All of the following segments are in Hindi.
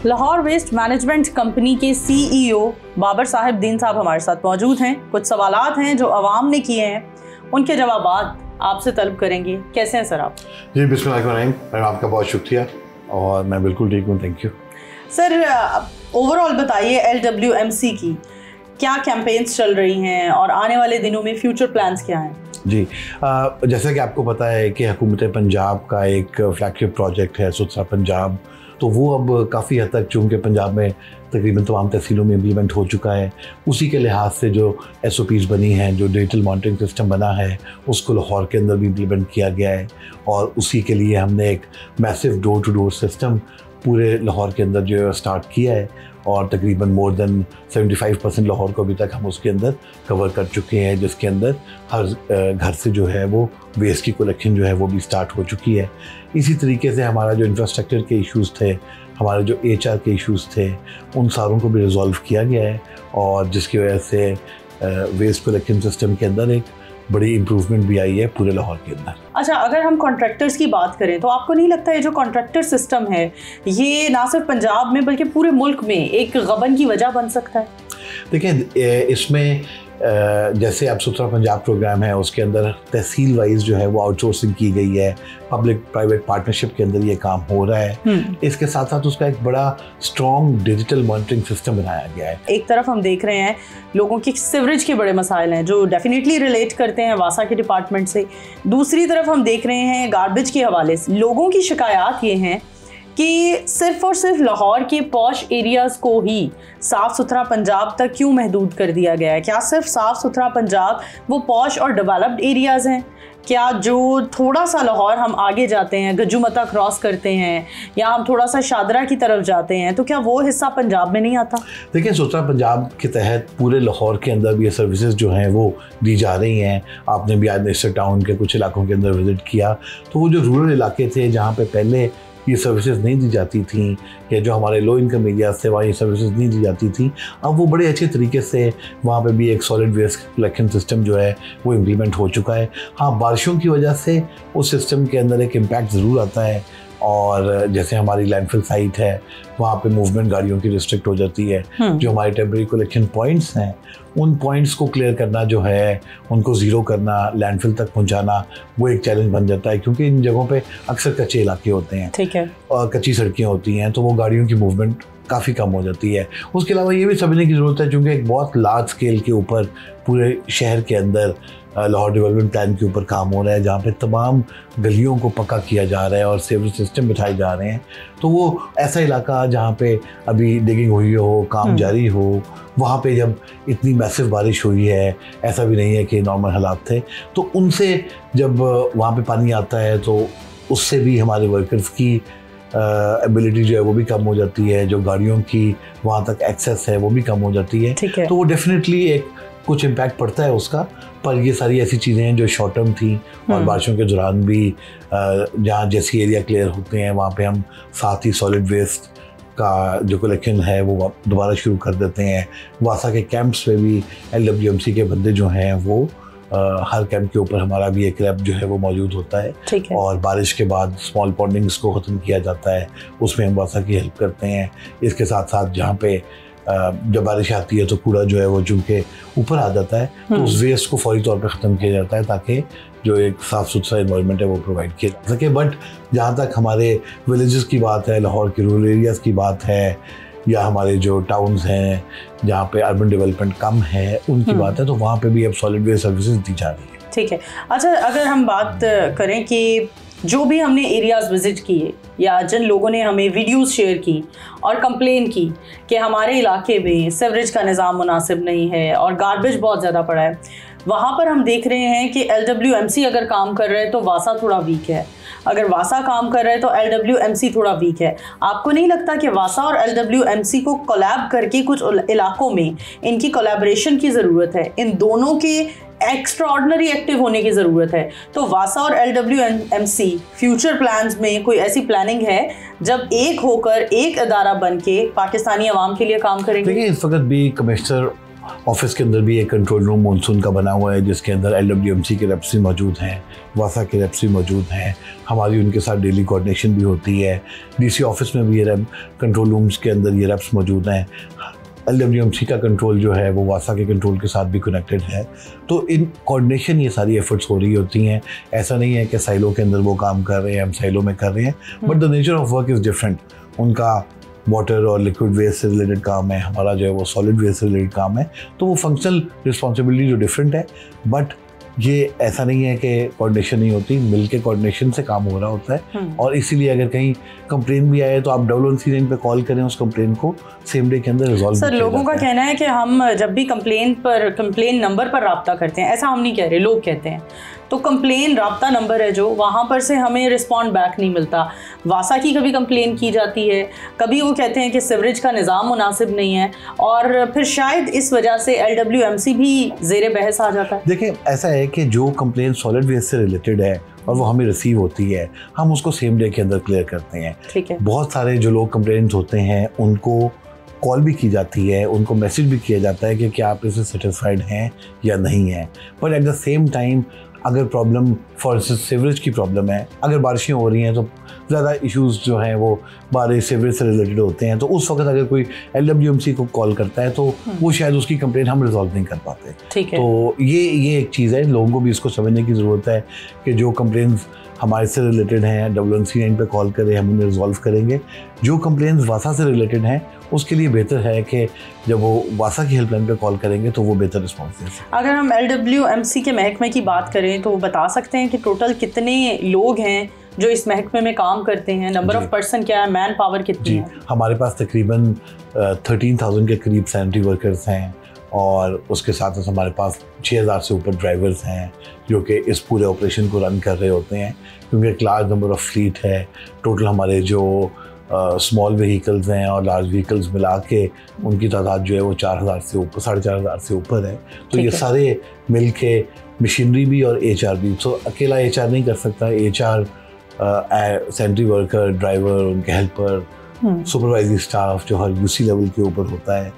लाहौर वेस्ट मैनेजमेंट कंपनी के सीईओ बाबर साहिब दीन साहब हमारे साथ मौजूद हैं। कुछ सवालात हैं जो अवाम ने किए हैं, उनके जवाब आपसे तलब करेंगे। कैसे हैं सर आप? जी बिस्मिल्लाहिर्रहमानिर्रहीम, मैम आपका बहुत शुक्रिया और मैं बिल्कुल ठीक हूँ, थैंक यू। सर ओवरऑल बताइए LWMC की क्या कैंपेन्स चल रही हैं और आने वाले दिनों में फ्यूचर प्लान्स क्या हैं? जी जैसा कि आपको पता है कि हुकूमत पंजाब का एक फ्लैगशिप प्रोजेक्ट है सुथरा पंजाब, तो वो अब काफ़ी हद तक चूँकि पंजाब में तकरीबन तमाम तहसीलों में इम्प्लीमेंट हो चुका है, उसी के लिहाज से जो SOPs बनी हैं, जो डिजिटल मॉनिटरिंग सिस्टम बना है, उसको लाहौर के अंदर भी इम्प्लीमेंट किया गया है। और उसी के लिए हमने एक massive door to door system पूरे लाहौर के अंदर जो है स्टार्ट किया है और तकरीबन मोर देन 75% लाहौर को अभी तक हम उसके अंदर कवर कर चुके हैं, जिसके अंदर हर घर से जो है वो वेस्ट की कलेक्शन जो है वो भी स्टार्ट हो चुकी है। इसी तरीके से हमारा जो इंफ्रास्ट्रक्चर के इश्यूज़ थे, हमारे जो HR के इश्यूज़ थे, उन सारों को भी रिजॉल्व किया गया है और जिसकी वजह से वेस्ट कलेक्शन सिस्टम के अंदर एक बड़ी इम्प्रूवमेंट भी आई है पूरे लाहौर के अंदर। अच्छा, अगर हम कॉन्ट्रैक्टर्स की बात करें तो आपको नहीं लगता है जो कॉन्ट्रैक्टर सिस्टम है ये ना सिर्फ पंजाब में बल्कि पूरे मुल्क में एक गबन की वजह बन सकता है? देखिए, इसमें जैसे अब सुथरा पंजाब प्रोग्राम है, उसके अंदर तहसील वाइज जो है वो आउटसोर्सिंग की गई है, पब्लिक प्राइवेट पार्टनरशिप के अंदर ये काम हो रहा है। इसके साथ साथ उसका एक बड़ा स्ट्रॉन्ग डिजिटल मॉनिटरिंग सिस्टम बनाया गया है। एक तरफ हम देख रहे हैं लोगों की सिवरेज के बड़े मसाइल हैं जो डेफिनेटली रिलेट करते हैं वासा के डिपार्टमेंट से, दूसरी तरफ हम देख रहे हैं गार्बेज के हवाले से लोगों की शिकायत ये हैं कि सिर्फ और सिर्फ लाहौर के पॉश एरियाज़ को ही साफ़ सुथरा पंजाब तक क्यों महदूद कर दिया गया है? क्या सिर्फ साफ़ सुथरा पंजाब वो पॉश और डेवलप्ड एरियाज़ हैं? क्या जो थोड़ा सा लाहौर हम आगे जाते हैं, गज्जुमता क्रॉस करते हैं या हम थोड़ा सा शादरा की तरफ जाते हैं, तो क्या वो हिस्सा पंजाब में नहीं आता? देखिए, सुथरा पंजाब के तहत पूरे लाहौर के अंदर भी ये सर्विसेज जो हैं वो दी जा रही हैं। आपने भी आज नेस्टर टाउन के कुछ इलाकों के अंदर विज़िट किया, तो वो जो रूरल इलाके थे जहाँ पे पहले ये सर्विसेज नहीं दी जाती थी या जो हमारे लो इनकम एरियाज थे वहाँ ये सर्विसेज नहीं दी जाती थी, अब वो बड़े अच्छे तरीके से वहाँ पे भी एक सॉलिड वेस्ट कलेक्शन सिस्टम जो है वो इम्प्लीमेंट हो चुका है। हाँ, बारिशों की वजह से उस सिस्टम के अंदर एक इम्पैक्ट ज़रूर आता है और जैसे हमारी लैंडफिल साइट है वहाँ पे मूवमेंट गाड़ियों की रिस्ट्रिक्ट हो जाती है। जो हमारे टेम्परेरी कलेक्शन पॉइंट्स हैं, उन पॉइंट्स को क्लियर करना जो है, उनको ज़ीरो करना, लैंडफिल तक पहुँचाना, वो एक चैलेंज बन जाता है क्योंकि इन जगहों पे अक्सर कच्चे इलाके होते हैं, ठीक है, और कच्ची सड़कें होती हैं, तो वो गाड़ियों की मूवमेंट काफ़ी कम हो जाती है। उसके अलावा ये भी समझने की ज़रूरत है क्योंकि एक बहुत लार्ज स्केल के ऊपर पूरे शहर के अंदर लाहौर डेवलपमेंट प्लान के ऊपर काम हो रहा है, जहाँ पे तमाम गलियों को पक्का किया जा रहा है और सेवरेज सिस्टम बिठाए जा रहे हैं। तो वो ऐसा इलाका जहाँ पे अभी डिगिंग हुई हो, काम जारी हो, वहाँ पे जब इतनी मैसिव बारिश हुई है, ऐसा भी नहीं है कि नॉर्मल हालात थे, तो उनसे जब वहाँ पे पानी आता है तो उससे भी हमारे वर्कर्स की एबिलिटी जो है वो भी कम हो जाती है, जो गाड़ियों की वहाँ तक एक्सेस है वो भी कम हो जाती है। तो वो डेफिनेटली एक कुछ इम्पैक्ट पड़ता है उसका, पर ये सारी ऐसी चीज़ें हैं जो शॉर्ट टर्म थी और बारिशों के दौरान भी जहाँ जैसी एरिया क्लियर होते हैं वहाँ पे हम साथ ही सॉलिड वेस्ट का जो कलेक्शन है वो दोबारा शुरू कर देते हैं। वासा के कैंप्स में भी LWMC के बंदे जो हैं वो हर कैंप के ऊपर हमारा भी एक रैप जो है वो मौजूद होता है और बारिश के बाद स्मॉल पॉन्डिंग्स को ख़त्म किया जाता है, उसमें हम वासा की हेल्प करते हैं। इसके साथ साथ जहाँ पे जब बारिश आती है तो कूड़ा जो है वो चूँकि ऊपर आ जाता है तो उस वेस्ट को फौरी तौर पे ख़त्म किया जाता है ताकि जो एक साफ़ सुथरा इन्वायरमेंट है वो प्रोवाइड किया जा सके। बट जहाँ तक हमारे विलेजेस की बात है, लाहौर के रूरल एरियाज़ की बात है या हमारे जो टाउन्स हैं जहाँ पे अर्बन डेवलपमेंट कम है उनकी बात है, तो वहाँ पे भी अब सॉलिड वेस्ट सर्विसेज दी जा रही है। ठीक है। अच्छा, अगर हम बात करें कि जो भी हमने एरियाज़ विज़िट किए या जिन लोगों ने हमें वीडियोस शेयर की और कंप्लेन की कि हमारे इलाके में सीवरेज का निज़ाम मुनासिब नहीं है और गार्बेज बहुत ज़्यादा पड़ा है, वहाँ पर हम देख रहे हैं कि LWMC अगर काम कर रहे हैं तो वासा थोड़ा वीक है, अगर वासा काम कर रहे हैं तो LWMC थोड़ा वीक है। आपको नहीं लगता कि वासा और LWMC को कोलैब करके कुछ इलाकों में इनकी कोलैबोरेशन की ज़रूरत है, इन दोनों के एक्स्ट्राऑर्डिनरी एक्टिव होने की ज़रूरत है? तो वासा और LWMC फ्यूचर प्लान्स में कोई ऐसी प्लानिंग है जब एक होकर एक अदारा बन के पाकिस्तानी अवाम के लिए काम करेंगे? देखिए, इस वक्त भी कमिश्नर ऑफिस के अंदर भी एक कंट्रोल रूम मॉनसून का बना हुआ है जिसके अंदर LWMC के रेप्स भी मौजूद हैं, वासा के रेप्स भी मौजूद हैं। हमारी उनके साथ डेली कोऑर्डिनेशन भी होती है। DC ऑफिस में भी ये कंट्रोल रूम्स के अंदर ये रेप्स मौजूद हैं। LWMC का कंट्रोल जो है वो वासा के कंट्रोल के साथ भी कनेक्टेड है। तो इन कोऑर्डिनेशन ये सारी एफर्ट्स हो रही होती हैं। ऐसा नहीं है कि साइलो के अंदर वो काम कर रहे हैं, हम साइलो में कर रहे हैं, but the nature of work is different. उनका वाटर और लिक्विड वेस्ट से रिलेटेड काम है, हमारा जो है वो सॉलिड वेस्ट से रिलेटेड काम है। तो वो फंक्शनल रिस्पॉन्सिबिलिटी जो डिफरेंट है, बट ये ऐसा नहीं है कि कोऑर्डिनेशन नहीं होती, मिलके कोऑर्डिनेशन से काम हो रहा होता है। और इसीलिए अगर कहीं कंप्लेन भी आए तो आप 119 पे कॉल करें, उस कंप्लेन को सेम डे के अंदर रिजॉल्व। सर, लोगों का कहना है कि हम जब भी कंप्लेन नंबर पर राब्ता करते हैं, ऐसा हम नहीं कह रहे, लोग कहते हैं, तो कंप्लेन राब्ता नंबर है जो, वहाँ पर से हमें रिस्पॉन्ड बैक नहीं मिलता। वासा की कभी कंप्लेन की जाती है, कभी वो कहते हैं कि सीवरेज का निज़ाम मुनासिब नहीं है, और फिर शायद इस वजह से LWMC भी ज़ेरे बहस आ जाता है। देखिए, ऐसा है कि जो कंप्लेन सॉलिड वेस्ट से रिलेटेड है और वो हमें रिसीव होती है, हम उसको सेम डे के अंदर क्लियर करते हैं। ठीक है। बहुत सारे जो लोग कंप्लेंट्स होते हैं उनको कॉल भी की जाती है, उनको मैसेज भी किया जाता है कि क्या आप इससे सेटिस्फाइड हैं या नहीं हैं। But at the same time अगर प्रॉब्लम फॉर सीवरेज की प्रॉब्लम है, अगर बारिशें हो रही हैं तो ज़्यादा इश्यूज़ जो हैं वो बारिश सीवरेज से रिलेटेड होते हैं, तो उस वक्त अगर कोई LWMC को कॉल करता है तो वो शायद उसकी कंप्लेंट हम रिजॉल्व नहीं कर पाते। ठीक है। तो ये एक चीज़ है, लोगों को भी इसको समझने की ज़रूरत है कि जो कंप्लेंट्स हमारे से रिलेटेड हैं 119 पे कॉल करें, हम उन्हें रिजॉल्व करेंगे। जो कंप्लेंट्स वासा से रिलेटेड हैं उसके लिए बेहतर है कि जब वो वासा की हेल्पलाइन पे कॉल करेंगे तो वो बेहतर रिस्पॉन्स दें। अगर हम LWMC के महकमे की बात करें तो वो बता सकते हैं कि टोटल कितने लोग हैं जो इस महकमे में काम करते हैं, नंबर ऑफ पर्सन क्या है, मैन पावर कितनी है? हमारे पास तकरीबन 13,000 के करीब सैनिटरी वर्कर्स हैं, और उसके साथ साथ हमारे पास 6,000 से ऊपर ड्राइवर्स हैं जो कि इस पूरे ऑपरेशन को रन कर रहे होते हैं, क्योंकि एक लार्ज नंबर ऑफ फ्लीट है। टोटल हमारे जो स्मॉल व्हीकल्स हैं और लार्ज व्हीकल्स मिला के उनकी तादाद जो है वो 4,000 से ऊपर, 4,500 से ऊपर है। तो ये सारे मिल के मशीनरी भी और HR भी, तो अकेला HR नहीं कर सकता। HR, सैनिटरी वर्कर, ड्राइवर, उनके हेल्पर, सुपरवाइजरी स्टाफ जो हर UC लेवल के ऊपर होता है,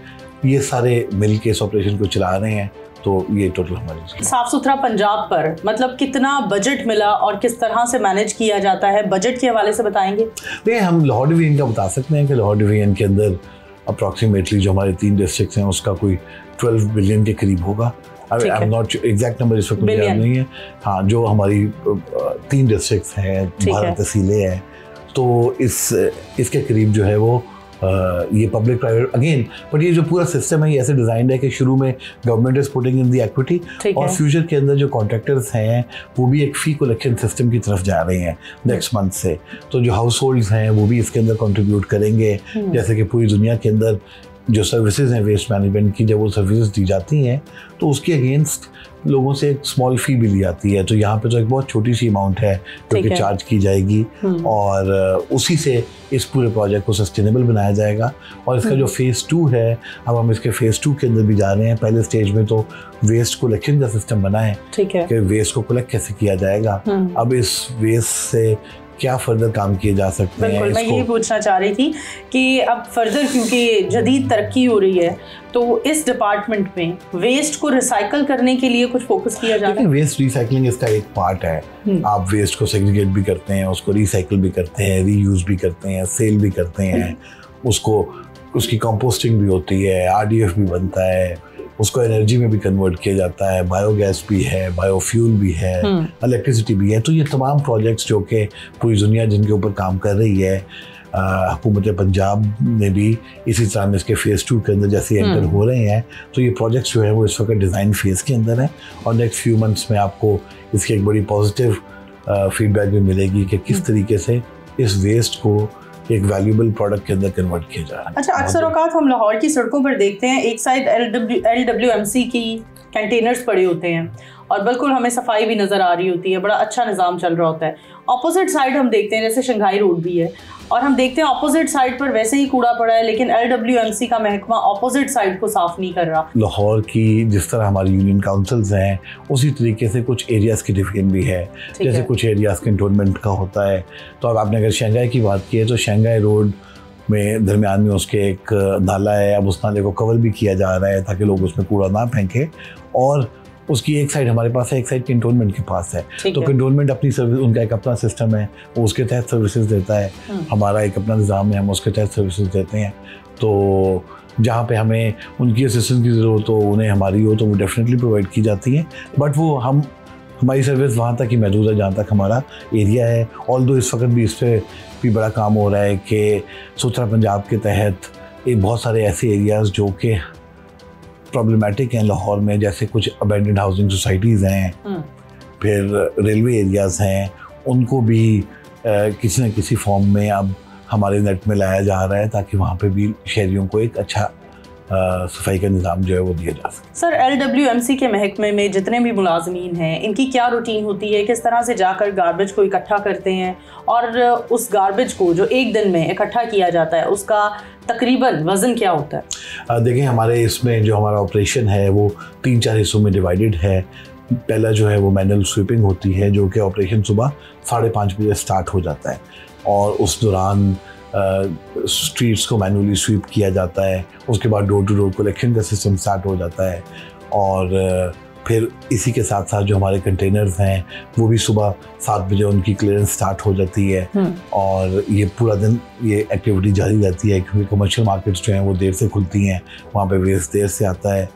ये सारे मिल के इस ऑपरेशन को चला रहे हैं। तो ये टोटल हमारी साफ सुथरा पंजाब पर मतलब कितना बजट मिला और किस तरह से मैनेज किया जाता है, बजट के हवाले से बताएंगे? नहीं, हम लाहौर डिवीजन का बता सकते हैं कि लाहौर डिवीजन के अंदर अप्रॉक्सीमेटली जो हमारे 3 डिस्ट्रिक्ट्स हैं उसका कोई 12 बिलियन के करीब होगा। I am not exact number इस वक्त मुझे याद नहीं है। हाँ, जो हमारी 3 डिस्ट्रिक्ट्स हैं, 12 तहसीलें हैं, तो इसके करीब जो है वो ये पब्लिक प्राइवेट अगेन, बट ये जो पूरा सिस्टम है ये ऐसे डिजाइंड है कि शुरू में government is putting in the equity, और फ्यूचर के अंदर जो कॉन्ट्रैक्टर्स हैं वो भी एक फी कलेक्शन सिस्टम की तरफ जा रहे हैं नेक्स्ट मंथ से। तो जो हाउस होल्ड्स हैं वो भी इसके अंदर कंट्रीब्यूट करेंगे, जैसे कि पूरी दुनिया के अंदर जो सर्विसेज हैं वेस्ट मैनेजमेंट की, जब वो सर्विसेज दी जाती हैं तो उसके अगेंस्ट लोगों से एक स्मॉल फी भी ली जाती है। तो यहाँ पे तो एक बहुत छोटी सी अमाउंट है जो कि चार्ज की जाएगी, और उसी से इस पूरे प्रोजेक्ट को सस्टेनेबल बनाया जाएगा। और इसका जो फेज़ 2 है, अब हम इसके फेज़ 2 के अंदर भी जा रहे हैं। पहले स्टेज में तो वेस्ट कलेक्शन का सिस्टम बना है कि वेस्ट को कलेक्ट कैसे किया जाएगा। अब इस वेस्ट से क्या फर्दर काम किए जा सकते हैं। मैं यही पूछना चाह रही थी कि अब फर्दर क्योंकि जदीद तरक्की हो रही है तो इस डिपार्टमेंट में वेस्ट को रिसाइकल करने के लिए कुछ फोकस किया जा रहा है? वेस्ट रिसाइकलिंग इसका एक पार्ट है। आप वेस्ट को सेग्रीगेट भी करते हैं, उसको रिसाइकिल भी करते हैं, रीयूज भी करते हैं, सेल भी करते हैं, उसकी कंपोस्टिंग भी होती है, RDF भी बनता है, उसको एनर्जी में भी कन्वर्ट किया जाता है, बायोगैस भी है, बायोफ्यूल भी है, इलेक्ट्रिसिटी भी है। तो ये तमाम प्रोजेक्ट्स जो कि पूरी दुनिया जिनके ऊपर काम कर रही है, हुकूमत पंजाब ने भी इसी तरह में इसके फेज़ 2 के अंदर जैसे एंटर हो रहे हैं। तो ये प्रोजेक्ट्स जो है वो इस वक्त डिज़ाइन फेज़ के अंदर है, और नेक्स्ट फ्यू मंथ्स में आपको इसकी एक बड़ी पॉजिटिव फीडबैक भी मिलेगी कि किस तरीके से इस वेस्ट को एक वैल्यूएबल प्रोडक्ट के अंदर कन्वर्ट किया जा रहा है। अच्छा, अक्सर औकात हम लाहौर की सड़कों पर देखते हैं एक साइड LWMC की कंटेनर्स पड़े होते हैं और बिल्कुल हमें सफाई भी नज़र आ रही होती है, बड़ा अच्छा निज़ाम चल रहा होता है। अपोजिट साइड हम देखते हैं, जैसे शंघाई रोड भी है, और हम देखते हैं अपोजिट साइड पर वैसे ही कूड़ा पड़ा है, लेकिन LWMC का महकमा अपोजिट साइड को साफ नहीं कर रहा। लाहौर की जिस तरह हमारी यूनियन काउंसिल्स हैं उसी तरीके से कुछ एरियाज़ की डिवीजन भी है। जैसे कुछ एरियाज़ कंटोनमेंट का होता है, तो अब आपने अगर शंघाई की बात की है तो शंघाई रोड में दरमियान में उसके एक नाला है। अब उस नाले को कवर भी किया जा रहा है ताकि लोग उसमें कूड़ा ना फेंके, और उसकी एक साइड हमारे पास है, एक साइड कैंटोनमेंट के पास है। तो कैंटोनमेंट अपनी सर्विस, उनका एक अपना सिस्टम है, वो उसके तहत सर्विसेज देता है। हमारा एक अपना निज़ाम है, हम उसके तहत सर्विसेज देते हैं। तो जहाँ पे हमें उनकी असिस्टेंस की ज़रूरत हो, उन्हें हमारी हो, तो वो डेफिनेटली प्रोवाइड की जाती है। बट वो हमारी सर्विस वहाँ तक ही महदूद है जहाँ तक हमारा एरिया है। ऑल्दो इस वक्त भी इस पर भी बड़ा काम हो रहा है कि सुथरा पंजाब के तहत एक बहुत सारे ऐसे एरियाज़ जो कि प्रॉब्लमेटिक हैं लाहौर में, जैसे कुछ अबेंडेड हाउसिंग सोसाइटीज़ हैं, फिर रेलवे एरियाज़ हैं, उनको भी किसी न किसी फॉर्म में अब हमारे नेट में लाया जा रहा है ताकि वहाँ पे भी शहरियों को एक अच्छा सफाई का निज़ाम जो है वो दिया जा सके। सर, LWMC के महकमे में जितने भी मुलाजमीन हैं, इनकी क्या रूटीन होती है? किस तरह से जाकर गार्बेज को इकट्ठा करते हैं, और उस गार्बेज को जो एक दिन में इकट्ठा किया जाता है उसका तकरीबन वज़न क्या होता है? देखिए, हमारे इसमें जो हमारा ऑपरेशन है वो 3-4 हिस्सों में डिवाइडेड है। पहला जो है वो मैनुअल स्वीपिंग होती है, जो कि ऑपरेशन सुबह 5:30 बजे स्टार्ट हो जाता है, और उस दौरान स्ट्रीट्स को मैनुअली स्वीप किया जाता है। उसके बाद डोर टू डोर कलेक्शन का सिस्टम स्टार्ट हो जाता है, और फिर इसी के साथ साथ जो हमारे कंटेनर्स हैं वो भी सुबह 7 बजे उनकी क्लियरेंस स्टार्ट हो जाती है। और ये पूरा दिन ये एक्टिविटी जारी रहती है, क्योंकि कमर्शियल मार्केट्स जो हैं वो देर से खुलती हैं, वहाँ पे वेस्ट देर से आता है,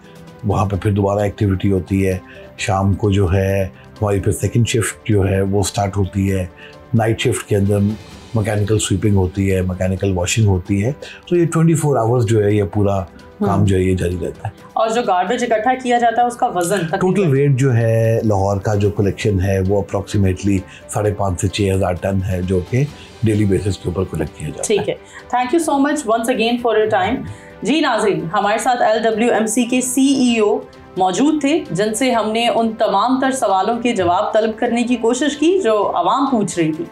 वहाँ पे फिर दोबारा एक्टिविटी होती है। शाम को जो है हमारी फिर सेकंड शिफ्ट जो है वो स्टार्ट होती है। नाइट शिफ्ट के अंदर मैकेनिकल स्वीपिंग होती है, मैकेनिकल वॉशिंग होती है। तो ये 24 आवर्स जो है ये पूरा काम जो है ये जारी रहता है। और जो गार्बेज इकट्ठा किया जाता है उसका वजन, टोटल वेट जो है लाहौर का जो कलेक्शन है वो अप्रॉक्सीमेटली 5,500 से 6,000 टन है, जो कि डेली बेसिस के ऊपर कलेक्ट किया जाता है। ठीक है, thank you so much once again for your time. जी नाज़रीन, हमारे साथ LWMC के CEO मौजूद थे, जिनसे हमने उन तमाम तर सवालों के जवाब तलब करने की कोशिश की जो आवाम पूछ रही थी